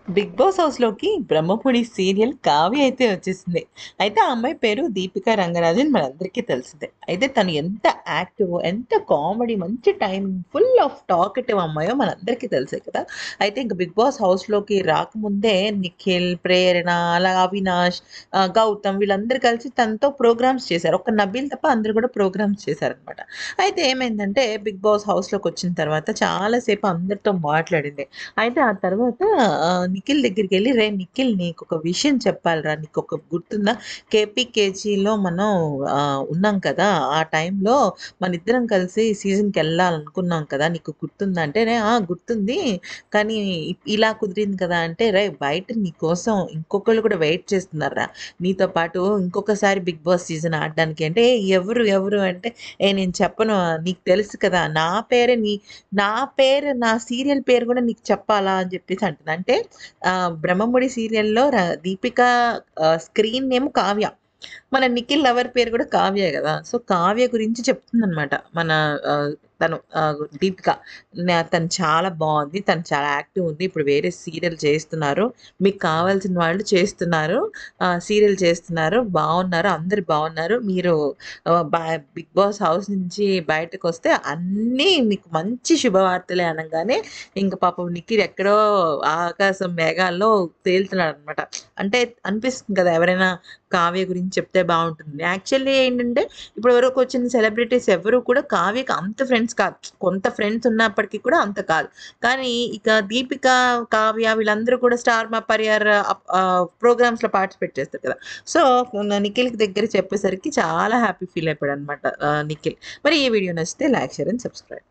Big boss హౌస్‌లోకి బ్రహ్మపుడి serial Kavya అయితే వచ్చేసింది. అయితే ఆ అమ్మాయి పేరు దీపిక రంగరాజన్ మనందరికీ తెలిసిందే. అయితే తను ఎంత యాక్టివో, ఎంత కామెడీ, మంచి టైమింగ్, ఫుల్ ఆఫ్ టాకటివ్ అమ్మాయో మనందరికీ తెలుసే కదా! అయితే ఇంక బిగ్ బాస్ హౌస్‌లోకి రాకముందే నిఖిల్, ప్రేరణ, అలా అవినాష్, గౌతమ్ వీళ్ళందరూ కలిసి తనతో ప్రోగ్రామ్స్ చేశారు. ఒక్క నబీల్ తప్ప అందరూ కూడా ప్రోగ్రామ్స్ చేశారనమాట. అయితే ఏమైందంటే బిగ్ బాస్ హౌస్‌లోకొచ్చిన తర్వాత చాలా సేపు అందరితో మాట్లాడింది. అయితే ఆ తర్వాత నిఖిల్ దగ్గరికెళ్ళి, "రేయ్ నిఖిల్ నీకొక విషయం చెప్పాలిరా! నీకొక గుర్తుందా? కేపీకేజీలో మనం ఉన్నాం కదా! ఆ టైంలో మనిద్దరం కలిసి సీజన్‌కెళ్ళాలనుకున్నాం కదా! నీకు గుర్తుందా?" అంటే, "ఆ! గుర్తుంది. కానీ ఇలా కుదిరింది కదా!" అంటే, "రేయ్ బయట నీ కోసం ఇంకొకళ్ళు కూడా వెయిట్ చేస్తున్నారురా. నీతో పాటు ఇంకొకసారి బిగ్ బాస్ సీజన్ ఆడడానికి" అంటే, "ఎవరు? ఎవరు?" అంటే, నేను చెప్పను. నీకు తెలుసు కదా! నా పేరు నా సీరియల్ పేరు గూడా నీకు చెప్పాలా అని జెప్పేసి అంటది. అంటే 'బ్రహ్మముడి' సీరియల్‌లో దీపిక స్క్రీన్ నేమ్ కావ్య. మన నిఖిల్ లవర్ పేరు గూడా కావ్యే గదా! సో, కావ్య గురించి చెప్తుందనమాట. మన ఆహ్, తను దీపిక. తను చాలా బావుంది. తను చాలా యాక్టివ్ ఉంది. ఇప్పుడు వేరే సీరియల్ చేస్తున్నారు. మీకు కావాల్సిన వాళ్ళు చేస్తున్నారు. సీరియల్ చేస్తున్నారు. బావున్నారు. అందరూ బావున్నారు. మీరు ఆహ్, బ బిగ్ బాస్ హౌస్ నుంచి బయటకొస్తే అన్నీ మీకు మంచి శుభవార్తలే అనంగానే ఇంక పాపం నిఖిల్ ఎక్కడో ఆకాశం మేఘాల్లో తేలుతున్నాడనమాట. అంటే అనిపిస్తుంది కదా! ఎవరైనా కావ్య గురించి చెప్తే బావుంటుంది. యాక్చువల్లీ ఏంటంటే, ఇప్పటి వరకు వచ్చిన సెలబ్రిటీస్ ఎవ్వరు కూడా కావ్యకి అంత ఫ్రెండ్స్ కాదు. కొంత ఫ్రెండ్స్ ఉన్నప్పటికి కూడా అంత కాదు. కానీ ఇక దీపిక, కావ్య వీళ్ళందరూ కూడా 'స్టార్ మా పరివార్' ప్రోగ్రామ్స్‌లో పార్టిసిపేట్ చేస్తారు కదా! సో, నిఖిల్‌కి దగ్గర చెప్పేసరికి చాలా హ్యాపీ ఫీల్ అయిపోయాడనమాట నిఖిల్. మరి ఈ వీడియో నచ్చితే లైక్, షేర్ అండ్ సబ్స్క్రైబ్.